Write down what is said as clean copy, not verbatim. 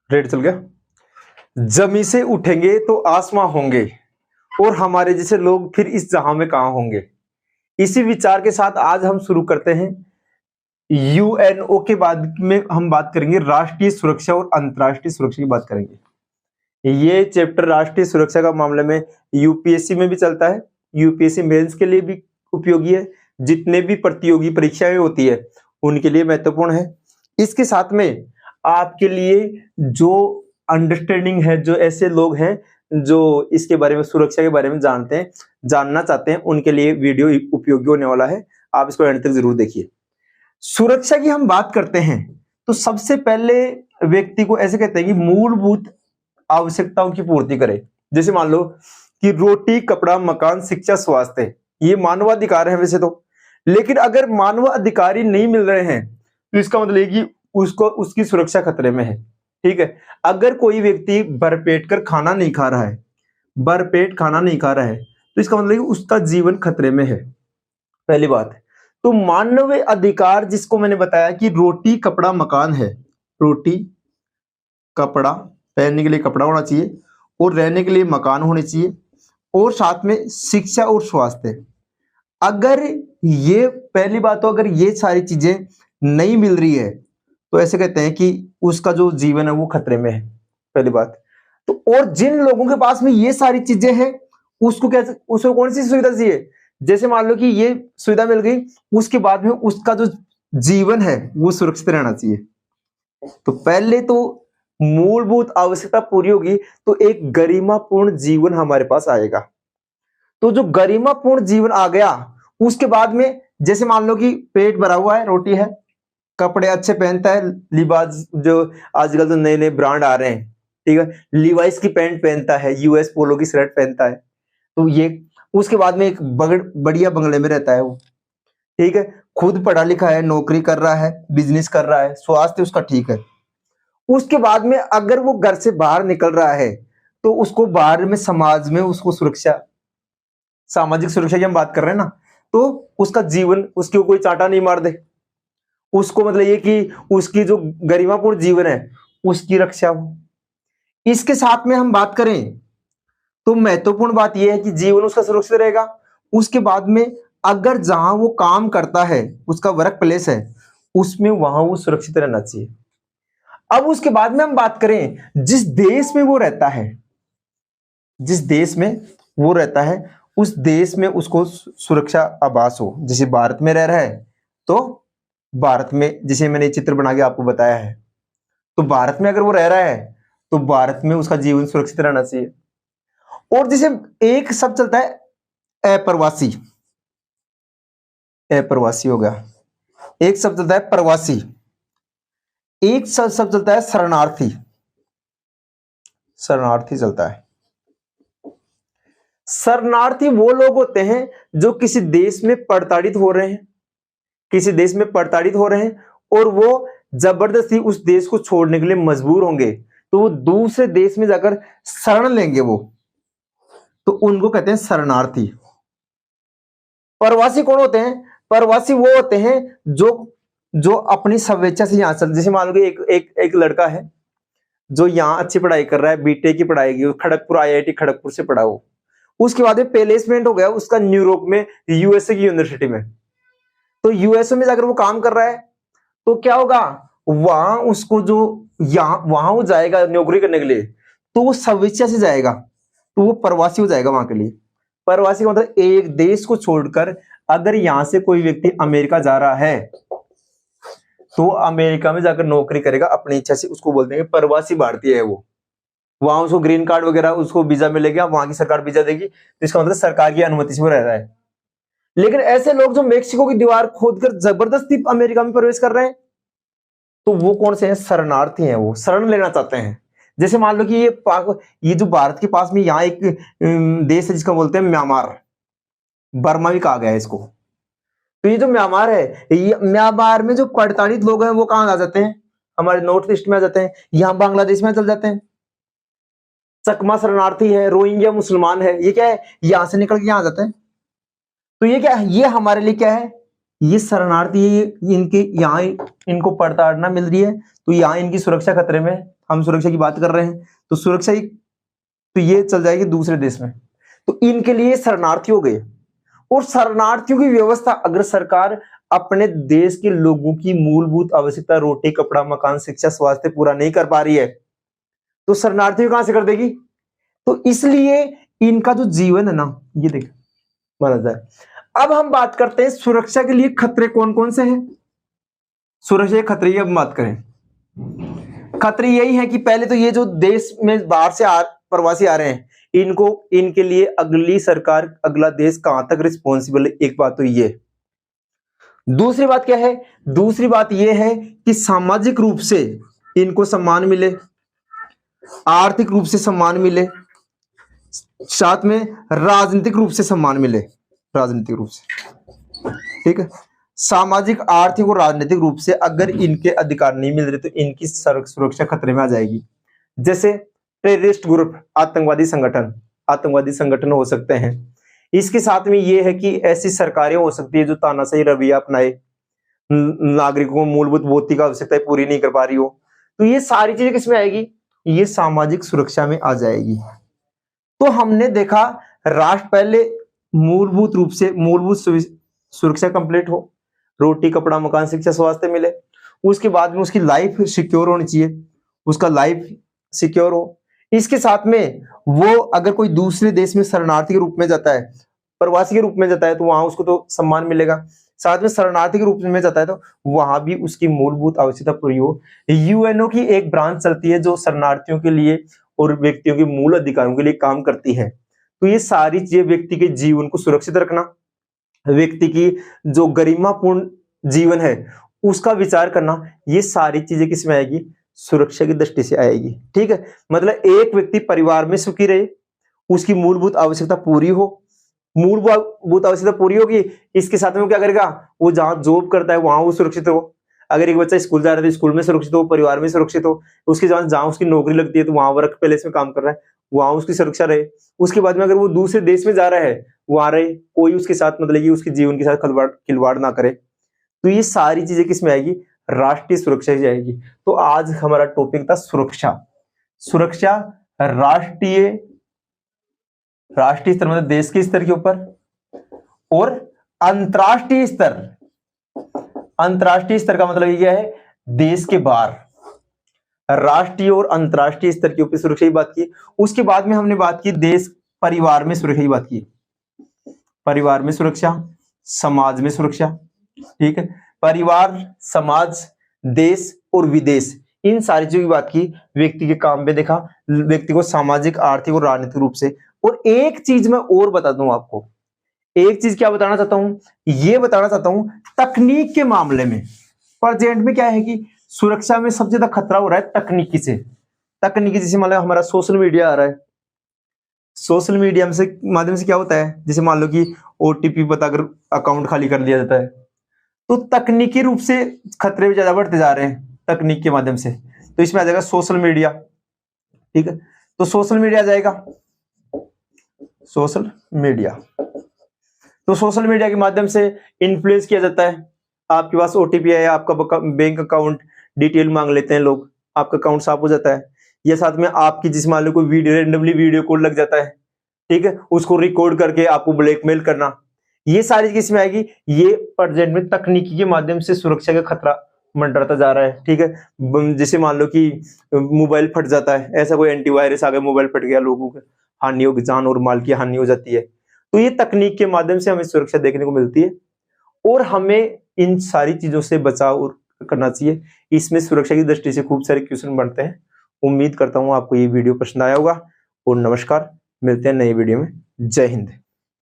Red चल गया। जमी से उठेंगे तो आसमां होंगे और हमारे जैसे लोग फिर इस जहां में कहां होंगे। इसी विचार के साथ आज हम शुरू करते हैं। यूएनओ के बाद में हम बात करेंगे राष्ट्रीय सुरक्षा और अंतरराष्ट्रीय सुरक्षा की बात करेंगे। ये चैप्टर राष्ट्रीय सुरक्षा का मामले में यूपीएससी में भी चलता है, यूपीएससी मेंस के लिए भी उपयोगी है, जितने भी प्रतियोगी परीक्षाएं होती है उनके लिए महत्वपूर्ण है। इसके साथ में आपके लिए जो अंडरस्टैंडिंग है, जो ऐसे लोग हैं जो इसके बारे में, सुरक्षा के बारे में जानते हैं, जानना चाहते हैं, उनके लिए वीडियो उपयोगी होने वाला है। आप इसको एंड तक जरूर देखिए। सुरक्षा की हम बात करते हैं तो सबसे पहले व्यक्ति को ऐसे कहते हैं कि मूलभूत आवश्यकताओं की पूर्ति करे। जैसे मान लो कि रोटी, कपड़ा, मकान, शिक्षा, स्वास्थ्य, ये मानवाधिकार है वैसे तो, लेकिन अगर मानवाधिकार ही नहीं मिल रहे हैं तो इसका मतलब है कि उसको, उसकी सुरक्षा खतरे में है। ठीक है, अगर कोई व्यक्ति भरपेट कर खाना नहीं खा रहा है, भरपेट खाना नहीं खा रहा है, तो इसका मतलब है कि उसका जीवन खतरे में है, पहली बात। तो मानव अधिकार जिसको मैंने बताया कि रोटी, कपड़ा, मकान है, रोटी, कपड़ा, पहनने के लिए कपड़ा होना चाहिए और रहने के लिए मकान होने चाहिए, और साथ में शिक्षा और स्वास्थ्य। अगर ये पहली बात, तो अगर ये सारी चीजें नहीं मिल रही है तो ऐसे कहते हैं कि उसका जो जीवन है वो खतरे में है, पहली बात। तो और जिन लोगों के पास में ये सारी चीजें हैं उसको क्या, उसको कौन सी सुविधा चाहिए? जैसे मान लो कि ये सुविधा मिल गई, उसके बाद में उसका जो जीवन है वो सुरक्षित रहना चाहिए। तो पहले तो मूलभूत आवश्यकता पूरी होगी तो एक गरिमापूर्ण जीवन हमारे पास आएगा। तो जो गरिमापूर्ण जीवन आ गया, उसके बाद में जैसे मान लो कि पेट भरा हुआ है, रोटी है, कपड़े अच्छे पहनता है, लिबास जो आजकल तो नए नए ब्रांड आ रहे हैं, ठीक है, लिवाइस की पैंट पहनता है, यूएस पोलो की शर्ट पहनता है, तो ये, उसके बाद में एक बढ़िया बंगले में रहता है वो, ठीक है, खुद पढ़ा लिखा है, नौकरी कर रहा है, बिजनेस कर रहा है, स्वास्थ्य उसका ठीक है। उसके बाद में अगर वो घर से बाहर निकल रहा है तो उसको बाहर में समाज में उसको सुरक्षा, सामाजिक सुरक्षा की हम बात कर रहे हैं ना, तो उसका जीवन, उसके कोई चांटा नहीं मार दे, उसको मतलब ये कि उसकी जो गरिमापूर्ण जीवन है उसकी रक्षा हो। इसके साथ में हम बात करें तो महत्वपूर्ण बात यह है कि जीवन उसका सुरक्षित रहेगा। उसके बाद में अगर जहां वो काम करता है, उसका वर्क प्लेस है, उसमें वहां वो सुरक्षित रहना चाहिए। अब उसके बाद में हम बात करें जिस देश में वो रहता है, जिस देश में वो रहता है उस देश में उसको सुरक्षा आभास हो। जैसे भारत में रह रहा है तो भारत में, जैसे मैंने चित्र बना के आपको बताया है, तो भारत में अगर वो रह रहा है तो भारत में उसका जीवन सुरक्षित रहना चाहिए। और जैसे एक शब्द चलता है अप्रवासी, अप्रवासी हो गया, एक शब्द चलता है प्रवासी, एक शब्द चलता है शरणार्थी, शरणार्थी चलता है। शरणार्थी वो लोग होते हैं जो किसी देश में प्रताड़ित हो रहे हैं, किसी देश में प्रताड़ित हो रहे हैं और वो जबरदस्ती उस देश को छोड़ने के लिए मजबूर होंगे, तो वो दूसरे देश में जाकर शरण लेंगे वो, तो उनको कहते हैं शरणार्थी। प्रवासी कौन होते हैं? प्रवासी वो होते हैं जो अपनी स्वेच्छा से यहां चल, जैसे मान लो कि एक लड़का है जो यहाँ अच्छी पढ़ाई कर रहा है, बीटेक की पढ़ाई की, खड़गपुर आईआईटी खड़गपुर से पढ़ा हो, उसके बाद प्लेसमेंट हो गया उसका न्यूयॉर्क में, यूएसए की यूनिवर्सिटी में, तो यूएसए में जाकर वो काम कर रहा है, तो क्या होगा, वहां उसको जो वहां वो जाएगा नौकरी करने के लिए, तो वो स्वेच्छा से जाएगा, तो वो प्रवासी हो जाएगा वहां के लिए। प्रवासी का मतलब एक देश को छोड़कर अगर यहां से कोई व्यक्ति अमेरिका जा रहा है तो अमेरिका में जाकर नौकरी करेगा अपनी इच्छा से, उसको बोलते हैं प्रवासी भारतीय है वो। वहां उसको ग्रीन कार्ड वगैरह, उसको वीजा मिलेगा, वहां की सरकार वीजा देगी, तो इसका मतलब सरकार की अनुमति से वो रह रहा है। लेकिन ऐसे लोग जो मेक्सिको की दीवार खोदकर जबरदस्ती अमेरिका में प्रवेश कर रहे हैं, तो वो कौन से हैं? शरणार्थी हैं, वो शरण लेना चाहते हैं। जैसे मान लो कि ये जो भारत के पास में यहाँ एक देश है जिसका बोलते हैं म्यांमार, बर्मा भी कहा गया है इसको। तो ये जो म्यांमार है, ये म्यांमार में जो प्रताड़ित लोग हैं वो कहां आ जाते हैं? हमारे नॉर्थ ईस्ट में आ जाते हैं, यहाँ बांग्लादेश में चल जाते हैं। चकमा शरणार्थी है, रोहिंग्या मुसलमान है, ये क्या है, यहां से निकल के यहां आ जाते हैं। तो ये क्या है, ये हमारे लिए क्या है, ये शरणार्थी इनके यहाँ इनको प्रताड़ना मिल रही है, तो यहाँ इनकी सुरक्षा खतरे में, हम सुरक्षा की बात कर रहे हैं, तो सुरक्षा तो ये चल जाएगी दूसरे देश में, तो इनके लिए शरणार्थी हो गए। और शरणार्थियों की व्यवस्था अगर सरकार अपने देश के लोगों की मूलभूत आवश्यकता रोटी, कपड़ा, मकान, शिक्षा, स्वास्थ्य पूरा नहीं कर पा रही है, तो शरणार्थी कहां से कर देगी? तो इसलिए इनका जो जीवन है ना, ये देख माना जाए। अब हम बात करते हैं सुरक्षा के लिए खतरे कौन कौन से हैं। सुरक्षा के खतरे अब बात करें, खतरे यही है कि पहले तो ये जो देश में बाहर से प्रवासी आ रहे हैं, इनके लिए अगली सरकार, अगला देश कहां तक रिस्पॉन्सिबल है, एक बात तो ये। दूसरी बात क्या है? दूसरी बात ये है कि सामाजिक रूप से इनको सम्मान मिले, आर्थिक रूप से सम्मान मिले, साथ में राजनीतिक रूप से सम्मान मिले, राजनीतिक रूप से, ठीक है। सामाजिक, आर्थिक और राजनीतिक रूप से अगर इनके अधिकार नहीं मिल रहे तो इनकी सुरक्षा खतरे में आ जाएगी। जैसे टेररिस्ट ग्रुप, आतंकवादी संगठन हो सकते हैं। इसके साथ में ये है कि ऐसी सरकारें हो सकती है जो तानाशाही रवैया अपनाए, नागरिकों को मूलभूत भौतिक आवश्यकताएं पूरी नहीं कर पा रही हो, तो ये सारी चीजें किसमें आएगी? ये सामाजिक सुरक्षा में आ जाएगी। तो हमने देखा राष्ट्र पहले मूलभूत रूप से मूलभूत सुरक्षा कंप्लीट हो, रोटी, कपड़ा, मकान, शिक्षा, स्वास्थ्य मिले, उसके बाद में उसकी लाइफ सिक्योर होनी चाहिए, उसका लाइफ सिक्योर हो। इसके साथ में वो अगर कोई दूसरे देश में शरणार्थी के रूप में जाता है, प्रवासी के रूप में जाता है, तो वहां उसको तो सम्मान मिलेगा। साथ में शरणार्थी के रूप में जाता है तो वहां भी उसकी मूलभूत आवश्यकता पूरी हो। यूएनओ की एक ब्रांच चलती है जो शरणार्थियों के लिए और व्यक्तियों के मूल अधिकारों के लिए काम करती है। तो ये सारी चीजें, व्यक्ति के जीवन को सुरक्षित रखना, व्यक्ति की जो गरिमापूर्ण जीवन है उसका विचार करना, ये सारी चीजें किसमें आएगी? सुरक्षा की दृष्टि से आएगी, ठीक है। मतलब एक व्यक्ति परिवार में सुखी रहे, उसकी मूलभूत आवश्यकता पूरी हो, मूलभूत आवश्यकता पूरी होगी, इसके साथ में वो क्या करेगा? वो जहां जॉब करता है वहां वो सुरक्षित हो। अगर एक बच्चा स्कूल जा रहा है तो स्कूल में सुरक्षित हो, परिवार में सुरक्षित हो। उसके जहां उसकी नौकरी लगती है तो वहां वर्क प्लेस में काम कर रहा है, वहां उसकी सुरक्षा रहे। उसके बाद में अगर वो दूसरे देश में जा रहा है, वहां रहे, कोई उसके साथ मतलब कि उसके जीवन के साथ खिलवाड़ ना करे। तो ये सारी चीजें किसमें आएगी? राष्ट्रीय सुरक्षा ही जाएगी। तो आज हमारा टॉपिक था सुरक्षा। सुरक्षा राष्ट्रीय स्तर मतलब देश के स्तर के ऊपर, और अंतरराष्ट्रीय स्तर, अंतरराष्ट्रीय स्तर का मतलब ये क्या है? देश के बाहर। राष्ट्रीय और अंतरराष्ट्रीय स्तर के ऊपर सुरक्षा की बात की। उसके बाद में हमने बात की देश परिवार में सुरक्षा की बात की, परिवार में सुरक्षा, समाज में सुरक्षा, ठीक है। परिवार, समाज, देश और विदेश, इन सारी चीजों की बात की। व्यक्ति के काम पे देखा, व्यक्ति को सामाजिक, आर्थिक और राजनीतिक रूप से। और एक चीज मैं और बता दूं आपको, एक चीज क्या बताना चाहता हूं? ये बताना चाहता हूं तकनीक के मामले में प्रेजेंट में क्या है कि सुरक्षा में सबसे ज्यादा खतरा हो रहा है तकनीकी से। तकनीकी जैसे मान लो हमारा सोशल मीडिया आ रहा है, सोशल मीडिया से माध्यम से क्या होता है? जैसे मान लो कि ओटीपी बताकर अकाउंट खाली कर लिया जाता है, तो तकनीकी रूप से खतरे भी ज्यादा बढ़ते जा रहे हैं तकनीक के माध्यम से। तो इसमें आ जाएगा सोशल मीडिया, ठीक है। तो सोशल मीडिया आ जाएगा, सोशल मीडिया। तो सोशल मीडिया के माध्यम से इन्फ्लुएंस किया जाता है। आपके पास ओटीपी है, आपका बैंक अकाउंट डिटेल मांग लेते हैं लोग, आपका अकाउंट साफ हो जाता है। या साथ में आपकी जिस मान लो कोई वीडियो, रेंडमली वीडियो कॉल लग जाता है, ठीक है, उसको रिकॉर्ड करके आपको ब्लैकमेल करना, ये सारी चीज किसमें आएगी? ये प्रेजेंट में तकनीकी के माध्यम से सुरक्षा का खतरा मंडराता जा रहा है, ठीक है। जैसे मान लो कि मोबाइल फट जाता है, ऐसा कोई एंटीवायरस आ गया, मोबाइल फट गया, लोगों को हानि हो, जान और माल की हानि हो जाती है। तो ये तकनीक के माध्यम से हमें सुरक्षा देखने को मिलती है, और हमें इन सारी चीजों से बचाव करना चाहिए। इसमें सुरक्षा की दृष्टि से खूब सारे क्वेश्चन बनते हैं। उम्मीद करता हूं आपको ये वीडियो पसंद आया होगा, और नमस्कार, मिलते हैं नई वीडियो में। जय हिंद।